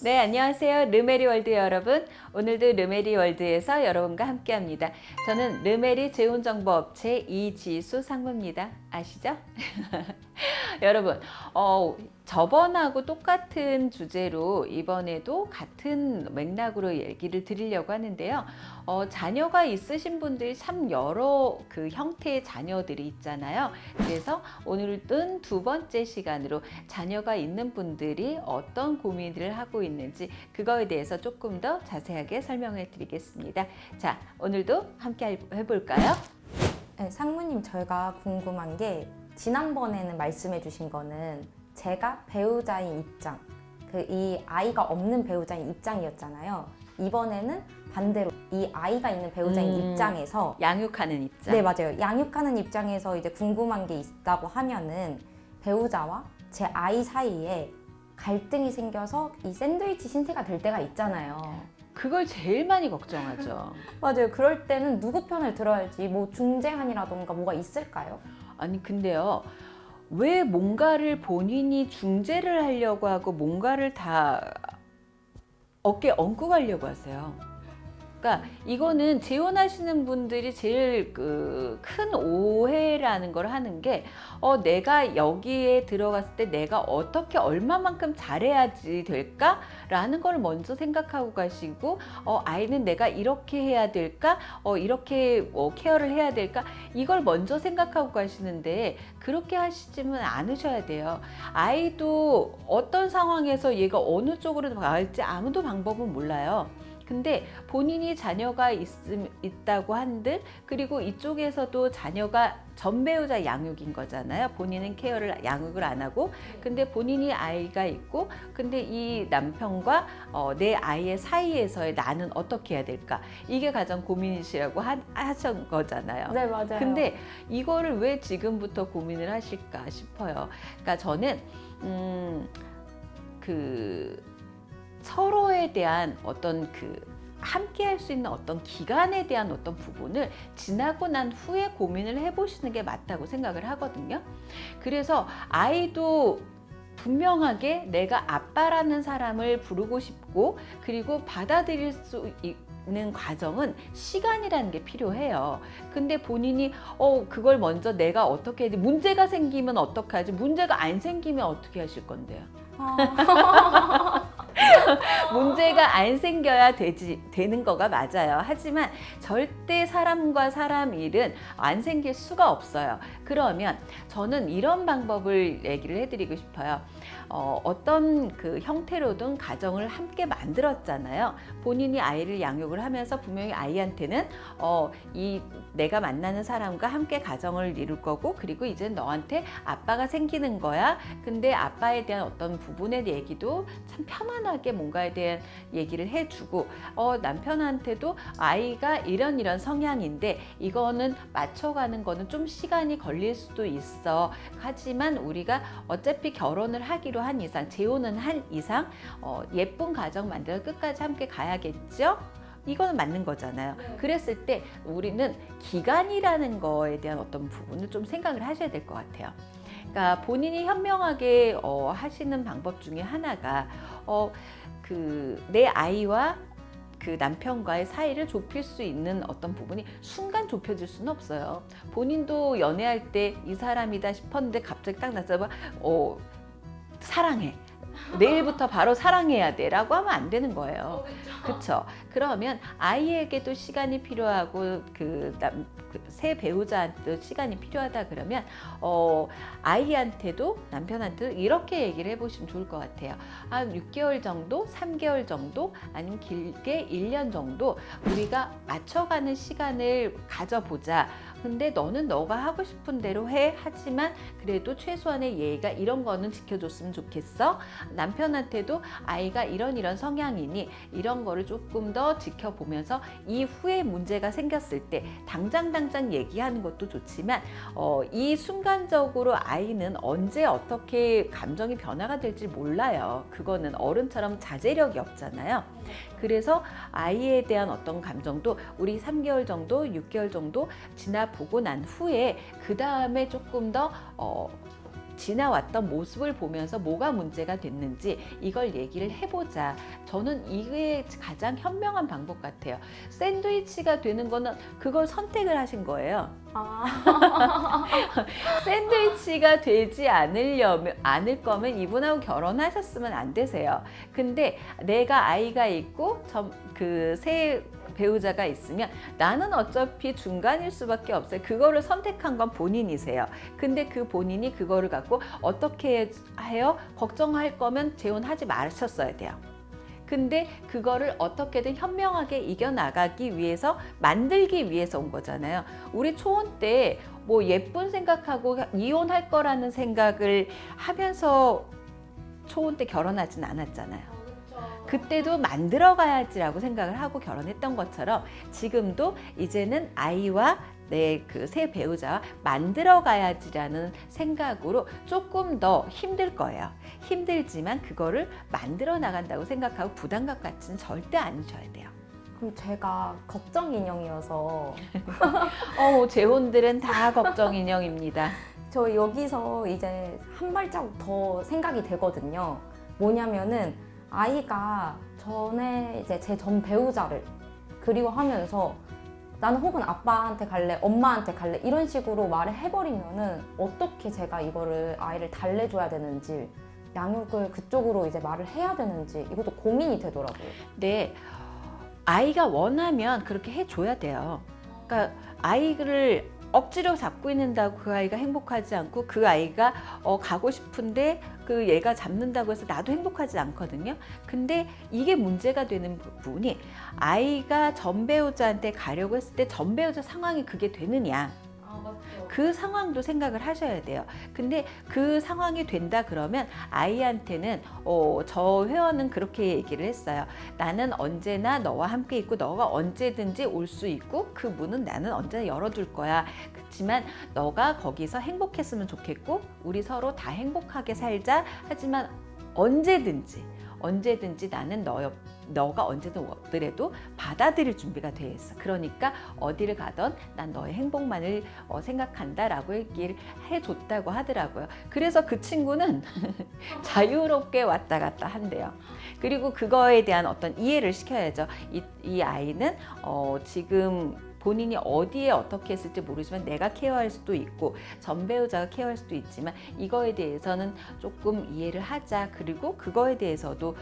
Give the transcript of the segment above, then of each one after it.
네, 안녕하세요. 르메리월드 여러분. 오늘도 르메리월드에서 여러분과 함께합니다. 저는 르메리 재혼정보업체 이지수 상무입니다. 아시죠? 여러분, 저번하고 똑같은 주제로 이번에도 같은 맥락으로 얘기를 드리려고 하는데요. 자녀가 있으신 분들이 참 여러 그 형태의 자녀들이 있잖아요. 그래서 오늘은 두 번째 시간으로 자녀가 있는 분들이 어떤 고민을 하고 있는지 그거에 대해서 조금 더 자세하게 설명해 드리겠습니다. 자, 오늘도 함께 해볼까요? 네, 상무님, 저희가 궁금한 게 지난번에는 말씀해 주신 거는 제가 배우자인 입장, 이 아이가 없는 배우자인 입장이었잖아요. 이번에는 반대로 이 아이가 있는 배우자인 입장에서 양육하는 입장. 네, 맞아요. 양육하는 입장에서 이제 궁금한 게 있다고 하면은 배우자와 제 아이 사이에 갈등이 생겨서 이 샌드위치 신세가 될 때가 있잖아요. 그걸 제일 많이 걱정하죠. 맞아요. 그럴 때는 누구 편을 들어야 할지 뭐 중재안이라던가 뭐가 있을까요? 아니 근데요, 왜 뭔가를 본인이 중재를 하려고 하고 뭔가를 다 어깨 얹고 가려고 하세요? 그러니까 이거는 재혼하시는 분들이 제일 큰 오해라는 걸 하는 게 내가 여기에 들어갔을 때 내가 어떻게 얼마만큼 잘해야지 될까라는 걸 먼저 생각하고 가시고 아이는 내가 이렇게 해야 될까 이렇게 케어를 해야 될까 이걸 먼저 생각하고 가시는데 그렇게 하시지는 않으셔야 돼요. 아이도 어떤 상황에서 얘가 어느 쪽으로 갈지 아무도 방법은 몰라요. 근데 본인이 자녀가 있다고 한들 그리고 이쪽에서도 자녀가 전 배우자 양육인 거잖아요. 본인은 케어를 양육을 안 하고 근데 본인이 아이가 있고 근데 이 남편과 내 아이의 사이에서의 나는 어떻게 해야 될까 이게 가장 고민이시라고 하신 거잖아요. 네, 맞아요. 근데 이거를 왜 지금부터 고민을 하실까 싶어요. 그러니까 저는 서로에 대한 어떤 함께 할 수 있는 어떤 기간에 대한 어떤 부분을 지나고 난 후에 고민을 해보시는 게 맞다고 생각을 하거든요. 그래서 아이도 분명하게 내가 아빠라는 사람을 부르고 싶고 그리고 받아들일 수 있는 과정은 시간이라는 게 필요해요. 근데 본인이 그걸 먼저 내가 어떻게 해야 돼? 문제가 생기면 어떻게 하지? 문제가 안 생기면 어떻게 하실 건데요? 문제가 안 생겨야 되는 거가 맞아요. 하지만 절대 사람과 사람 일은 안 생길 수가 없어요. 그러면 저는 이런 방법을 얘기를 해드리고 싶어요. 어떤 형태로든 가정을 함께 만들었잖아요. 본인이 아이를 양육을 하면서 분명히 아이한테는 내가 만나는 사람과 함께 가정을 이룰 거고 그리고 이제 너한테 아빠가 생기는 거야. 근데 아빠에 대한 어떤 부분의 얘기도 참 편안하게 뭔가에 대한 얘기를 해주고 남편한테도 아이가 이런 성향인데 이거는 맞춰가는 거는 좀 시간이 걸릴 수도 있어. 하지만 우리가 어차피 결혼을 하기로 한 이상 재혼은 한 이상 예쁜 가정 만들어 끝까지 함께 가야겠죠? 이거는 맞는 거잖아요. 그랬을 때 우리는 기간이라는 거에 대한 어떤 부분을 좀 생각을 하셔야 될 것 같아요. 그러니까 본인이 현명하게 하시는 방법 중에 하나가 내 아이와 남편과의 사이를 좁힐 수 있는 어떤 부분이 순간 좁혀질 수는 없어요. 본인도 연애할 때 이 사람이다 싶었는데 갑자기 딱 나서 사랑해. 내일부터 바로 사랑해야 돼 라고 하면 안 되는 거예요. 그렇죠. 그러면 아이에게도 시간이 필요하고 새 배우자한테도 시간이 필요하다 그러면 아이한테도 남편한테도 이렇게 얘기를 해보시면 좋을 것 같아요. 한 6개월 정도, 3개월 정도 아니면 길게 1년 정도 우리가 맞춰가는 시간을 가져보자. 근데 너는 너가 하고 싶은 대로 해. 하지만 그래도 최소한의 예의가 이런 거는 지켜줬으면 좋겠어. 남편한테도 아이가 이런 성향이니 이런 거를 조금 더 지켜보면서 이후에 문제가 생겼을 때 당장 얘기하는 것도 좋지만 이 순간적으로 아이는 언제 어떻게 감정이 변화가 될지 몰라요. 그거는 어른처럼 자제력이 없잖아요. 그래서 아이에 대한 어떤 감정도 우리 3개월 정도, 6개월 정도 지나보고 난 후에 그 다음에 조금 더 지나왔던 모습을 보면서 뭐가 문제가 됐는지 이걸 얘기를 해보자. 저는 이게 가장 현명한 방법 같아요. 샌드위치가 되는 거는 그걸 선택을 하신 거예요. 샌드위치가 되지 않을 거면 이분하고 결혼하셨으면 안 되세요. 근데 내가 아이가 있고 그 새 배우자가 있으면 나는 어차피 중간일 수밖에 없어요. 그거를 선택한 건 본인이세요. 근데 그 본인이 그거를 갖고 어떻게 해요? 걱정할 거면 재혼하지 마셨어야 돼요. 근데 그거를 어떻게든 현명하게 이겨나가기 위해서 만들기 위해서 온 거잖아요. 우리 초혼 때 뭐 예쁜 생각하고 이혼할 거라는 생각을 하면서 초혼 때 결혼하진 않았잖아요. 그때도 만들어가야지라고 생각을 하고 결혼했던 것처럼 지금도 이제는 아이와 내 그 새 배우자와 만들어가야지라는 생각으로 조금 더 힘들 거예요. 힘들지만 그거를 만들어 나간다고 생각하고 부담감 갖지는 절대 않으셔야 돼요. 그럼 제가 걱정 인형이어서 재혼들은 다 걱정 인형입니다. 저 여기서 이제 한 발자국 더 생각이 되거든요. 뭐냐면은 아이가 전에 이제 제 전 배우자를 그리워하면서 나는 혹은 아빠한테 갈래, 엄마한테 갈래 이런 식으로 말을 해버리면은 어떻게 제가 이거를 아이를 달래줘야 되는지 양육을 그쪽으로 이제 말을 해야 되는지 이것도 고민이 되더라고요. 네, 아이가 원하면 그렇게 해줘야 돼요. 그러니까 아이를 억지로 잡고 있는다고 그 아이가 행복하지 않고 그 아이가 가고 싶은데 그 얘가 잡는다고 해서 나도 행복하지 않거든요. 근데 이게 문제가 되는 부분이 아이가 전 배우자한테 가려고 했을 때 전 배우자 상황이 그게 되느냐. 그 상황도 생각을 하셔야 돼요. 근데 그 상황이 된다 그러면 아이한테는 저 회원은 그렇게 얘기를 했어요. 나는 언제나 너와 함께 있고 너가 언제든지 올 수 있고 그 문은 나는 언제나 열어둘 거야. 그렇지만 너가 거기서 행복했으면 좋겠고 우리 서로 다 행복하게 살자. 하지만 언제든지 나는 너가 언제든 오더라도 받아들일 준비가 돼 있어. 그러니까 어디를 가던 난 너의 행복만을 생각한다라고 얘기를 해줬다고 하더라고요. 그래서 그 친구는 자유롭게 왔다 갔다 한대요. 그리고 그거에 대한 어떤 이해를 시켜야죠. 이 아이는 지금 본인이 어디에 어떻게 했을지 모르지만 내가 케어할 수도 있고 전 배우자가 케어할 수도 있지만 이거에 대해서는 조금 이해를 하자. 그리고 그거에 대해서도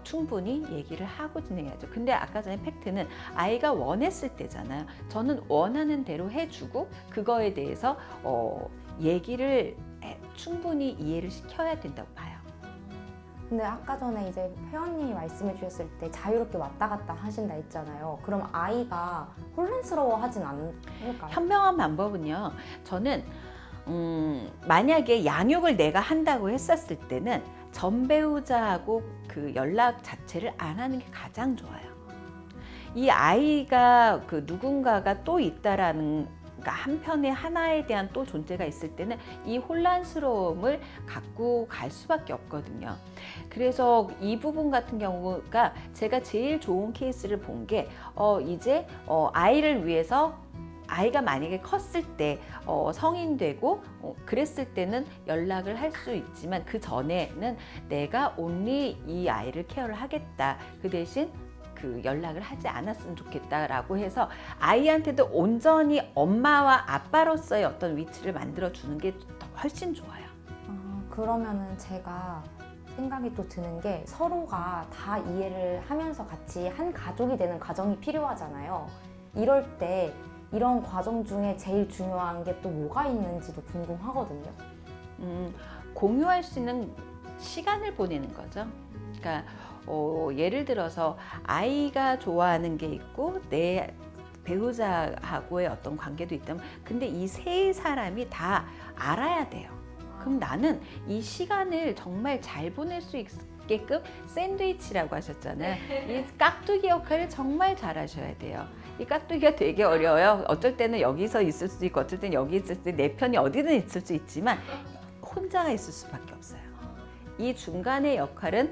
충분히 얘기를 하고 진행해야죠. 근데 아까 전에 팩트는 아이가 원했을 때잖아요. 저는 원하는 대로 해주고 그거에 대해서 얘기를 충분히 이해를 시켜야 된다고 봐요. 근데 아까 전에 이제 회원님이 말씀해 주셨을 때 자유롭게 왔다 갔다 하신다 했잖아요. 그럼 아이가 혼란스러워하진 않을까요? 현명한 방법은요. 저는 만약에 양육을 내가 한다고 했었을 때는 전 배우자하고 그 연락 자체를 안 하는 게 가장 좋아요. 이 아이가 그 누군가가 또 있다라는 그러니까 한편에 하나에 대한 또 존재가 있을 때는 이 혼란스러움을 갖고 갈 수밖에 없거든요. 그래서 이 부분 같은 경우가 제가 제일 좋은 케이스를 본 게 이제 아이를 위해서 아이가 만약에 컸을 때 성인 되고 그랬을 때는 연락을 할 수 있지만 그 전에는 내가 온리 이 아이를 케어를 하겠다. 그 대신 그 연락을 하지 않았으면 좋겠다라고 해서 아이한테도 온전히 엄마와 아빠로서의 어떤 위치를 만들어주는 게 훨씬 좋아요. 그러면은 제가 생각이 또 드는 게 서로가 다 이해를 하면서 같이 한 가족이 되는 과정이 필요하잖아요. 이럴 때 이런 과정 중에 제일 중요한 게 또 뭐가 있는지도 궁금하거든요. 공유할 수 있는 시간을 보내는 거죠. 그러니까 예를 들어서 아이가 좋아하는 게 있고 내 배우자하고의 어떤 관계도 있다면 근데 이 세 사람이 다 알아야 돼요. 그럼 나는 이 시간을 정말 잘 보낼 수 있게끔 샌드위치라고 하셨잖아요. 이 깍두기 역할을 정말 잘 하셔야 돼요. 이 깍두기가 되게 어려워요. 어쩔 때는 여기서 있을 수도 있고 어쩔 때는 여기 있을 때 내 편이 어디든 있을 수 있지만 혼자가 있을 수밖에 없어요. 이 중간의 역할은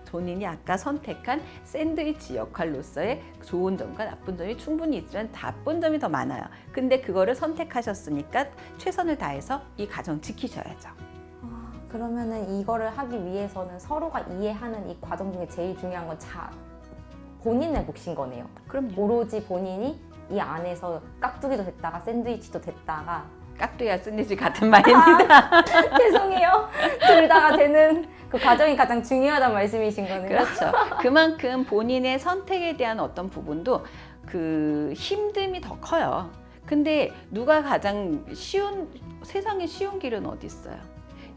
본인이 아까 선택한 샌드위치 역할로서의 좋은 점과 나쁜 점이 충분히 있지만 나쁜 점이 더 많아요. 근데 그거를 선택하셨으니까 최선을 다해서 이 가정 지키셔야죠. 그러면은 이거를 하기 위해서는 서로가 이해하는 이 과정 중에 제일 중요한 건 본인의 몫인 거네요. 그럼요. 오로지 본인이 이 안에서 깍두기도 됐다가 샌드위치도 됐다가 깍두기와 샌드위치 같은 말입니다. 죄송해요. 둘 다가 되는 그 과정이 가장 중요하다는 말씀이신 거네요. 그렇죠. 그만큼 본인의 선택에 대한 어떤 부분도 그 힘듦이 더 커요. 근데 누가 가장 세상에 쉬운 길은 어디 있어요?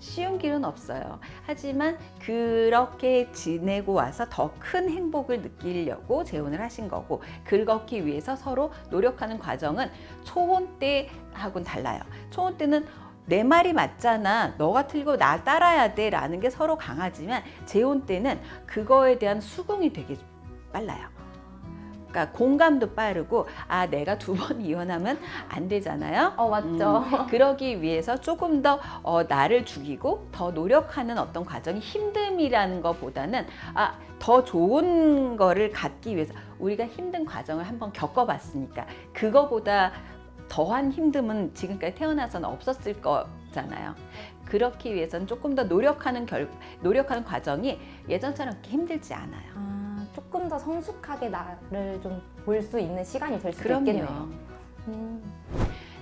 쉬운 길은 없어요. 하지만 그렇게 지내고 와서 더 큰 행복을 느끼려고 재혼을 하신 거고, 그렇기 위해서 서로 노력하는 과정은 초혼 때하고는 달라요. 초혼 때는 내 말이 맞잖아, 너가 틀리고 나 따라야 돼 라는 게 서로 강하지만, 재혼 때는 그거에 대한 수긍이 되게 빨라요. 그러니까 공감도 빠르고, 아, 내가 2번 이혼하면 안 되잖아요. 맞죠. 그러기 위해서 조금 더 나를 죽이고 더 노력하는 어떤 과정이 힘듦이라는 것보다는 더 좋은 거를 갖기 위해서 우리가 힘든 과정을 한번 겪어봤으니까 그거보다 더한 힘듦은 지금까지 태어나서는 없었을 거잖아요. 그렇기 위해서는 조금 더 노력하는 과정이 예전처럼 그렇게 힘들지 않아요. 조금 더 성숙하게 나를 좀 볼 수 있는 시간이 될 수도 그럼요. 있겠네요.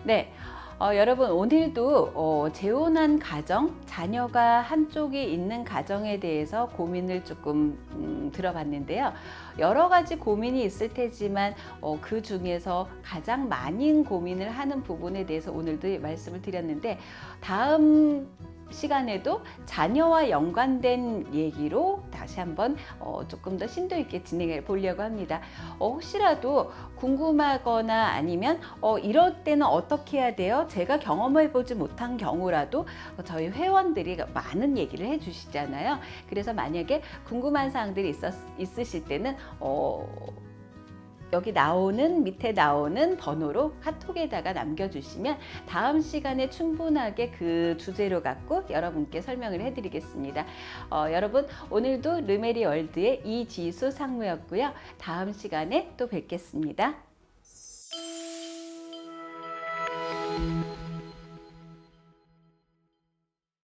네, 여러분 오늘도 재혼한 가정, 자녀가 한쪽에 있는 가정에 대해서 고민을 조금 들어봤는데요. 여러 가지 고민이 있을 테지만 그 중에서 가장 많은 고민을 하는 부분에 대해서 오늘도 말씀을 드렸는데, 다음 시간에도 자녀와 연관된 얘기로 다시 한번 조금 더 심도 있게 진행해 보려고 합니다. 혹시라도 궁금하거나 아니면 이럴 때는 어떻게 해야 돼요? 제가 경험해 보지 못한 경우라도 저희 회원들이 많은 얘기를 해 주시잖아요. 그래서 만약에 궁금한 사항들이 있으실 때는 여기 밑에 나오는 번호로 카톡에다가 남겨주시면 다음 시간에 충분하게 그 주제로 갖고 여러분께 설명을 해드리겠습니다. 여러분 오늘도 르메리 월드의 이지수 상무였고요. 다음 시간에 또 뵙겠습니다.